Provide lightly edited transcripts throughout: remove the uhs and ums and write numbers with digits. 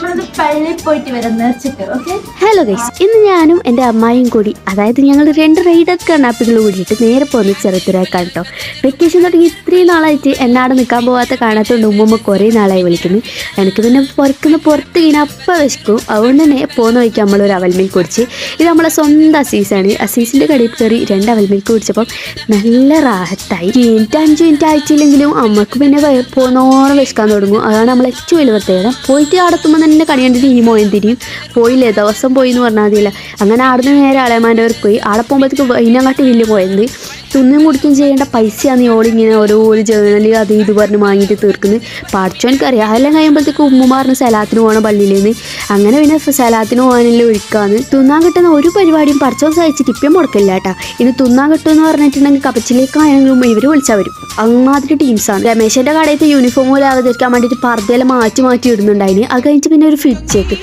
നമ്മളത് പള്ളിയിൽ പോയിട്ട് വരാം നേർച്ചക്ക്. ഓക്കെ. ഹലോ ഗൈസ്, ഇന്ന് ഞാനും എൻ്റെ അമ്മായിയും കൂടി, അതായത് ഞങ്ങൾ 2 റൈഡർ കണ്ണാപ്പികൾ കൂടിയിട്ട് നേരെ പോകുന്ന ചെറുത്തുരാക്കാൻ കേട്ടോ. വെക്കേഷൻ തുടങ്ങി ഇത്രയും നാളായിട്ട് എന്നാടെ നിൽക്കാൻ പോകാത്ത കാണാത്തതുകൊണ്ട് ഉമ്മ കുറേ നാളായി വിളിക്കുന്നു. എനിക്ക് പിന്നെ പുറത്ത് ഇങ്ങനെ അപ്പം വിശക്കും. അതുകൊണ്ട് തന്നെ പോകുന്ന വഴിക്ക് നമ്മളൊരു അവൽ മിൽക്ക് കുടിച്ച്, ഇത് നമ്മളെ സ്വന്തം അസീസാണ്. അസീസിൻ്റെ കടയിൽ കയറി 2 അവൽ മിൽക്ക് കുടിച്ചപ്പം നല്ല റാഹത്തായി. 5 മിനിറ്റ് ആയിട്ടില്ലെങ്കിലും അമ്മക്ക് പിന്നെ പോകുന്നോളം വിശക്കാൻ തുടങ്ങും. അതാണ് നമ്മൾ ഏറ്റവും വലിയ പ്രത്യേകത. പോയിട്ട് ആടെത്തുമ്പോൾ തന്നെ കണി കണ്ടിട്ട് ഈ മോയം തിരിയും. പോയില്ലേ, ദിവസം പോയി എന്ന് പറഞ്ഞാൽ മതിയില്ല. അങ്ങനെ ആടുന്ന് നേരെ അളയമാൻ്റെ അവർക്ക് പോയി. ആടെ പോകുമ്പോഴത്തേക്ക് അതിനെക്കാട്ടി വലിയ പോയത് തിന്നും കുടിക്കുകയും ചെയ്യേണ്ട പൈസയാണ് ഓളിങ്ങനെ ഓരോ ജേണൽ അത് ഇത് പറഞ്ഞ് വാങ്ങിയിട്ട് തീർക്കുന്നത്. പഠിച്ചോനിക്കറിയാം. അതെല്ലാം കഴിയുമ്പോഴത്തേക്ക് ഉമ്മമാറിന് സലാത്തിന് പോകണം പള്ളിയിലേന്ന്. അങ്ങനെ പിന്നെ സലാത്തിന് പോകാനെല്ലാം ഒഴിക്കാന്ന്. തിന്നാൻ കിട്ടുന്ന ഒരു പരിപാടിയും പഠിച്ചോൻ സഹിച്ചിട്ട് ഇപ്പം മുടക്കില്ല കേട്ടോ. ഇനി തിന്നാൻ കിട്ടുമെന്ന് പറഞ്ഞിട്ടുണ്ടെങ്കിൽ കപ്പച്ചിലേക്കാണെങ്കിലും ഇവർ വിളിച്ചാൽ വരും. അങ്ങാതിരി ടീംസാണ്. രമേശൻ്റെ കടയത്തെ യൂണിഫോം പോലെ ആകാതിരിക്കാൻ വേണ്ടിയിട്ട് പർദ്ദയെല്ലാം മാറ്റി ഇടുന്നുണ്ടായിന്. അത് കഴിഞ്ഞിട്ട് പിന്നെ ഒരു ഫ്രിഡ്ജ് ചേക്ക്.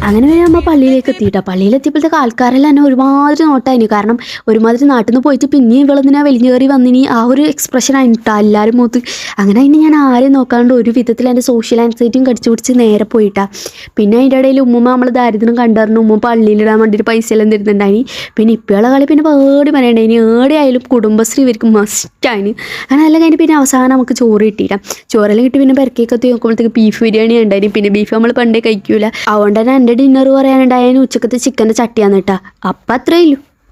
അങ്ങനെ വരെ നമ്മൾ പള്ളിയിലേക്ക് എത്തിയിട്ടാ. പള്ളിയിലെത്തിയപ്പോഴത്തേക്ക് ആൾക്കാരെല്ലാം തന്നെ ഒരുമാതിരി നോട്ടായിന്. കാരണം ഒരുമാതിരി നാട്ടിൽ നിന്ന് പോയിട്ട് പിന്നെയും ഇവളെന്തിനാ വലിഞ്ഞേറി വന്നിനി ആ ഒരു എക്സ്പ്രഷൻ ആയിട്ടാ എല്ലാവരും മൂത്ത്. അങ്ങനെ അതിന് ഞാൻ ആരെയും നോക്കാണ്ട് ഒരു വിധത്തിൽ എൻ്റെ സോഷ്യൽ ആൻസൈറ്റിയും കടിച്ചു പിടിച്ച് നേരെ പോയിട്ടാ. പിന്നെ അതിൻ്റെ ഇടയിൽ ഉമ്മ നമ്മൾ ദാരിദ്ര്യം കണ്ടറിഞ്ഞു. ഉമ്മ പള്ളിയിലിടാൻ വേണ്ടിയിട്ട് പൈസ എല്ലാം തരുന്നുണ്ടായിന്. പിന്നെ ഇപ്പോഴുള്ള കളി പിന്നെ പേടി പറയണ്ടായിന്. ഏടെയായാലും കുടുംബശ്രീ ഇവർക്ക് മസ്റ്റായിന്. അങ്ങനെ എല്ലാം കഴിഞ്ഞ് പിന്നെ അവസാനം നമുക്ക് ചോറ് കിട്ടിയില്ല. ചോറെല്ലാം കിട്ടി പിന്നെ പെരക്കേക്ക് എത്തി നോക്കുമ്പോഴത്തേക്ക് ബീഫ് ബിരിയാണി ഉണ്ടായിരുന്നു. പിന്നെ ബീഫ് നമ്മൾ പണ്ടേ കഴിക്കൂല. അതുകൊണ്ട് തന്നെ എൻ്റെ ഡിന്നർ പറയാനുണ്ടായതിന് ഉച്ചക്കത്തെ ചിക്കൻ്റെ ചട്ടിയാന്ന് കേട്ടാ. അപ്പം അത്രയേ ഉള്ളൂ.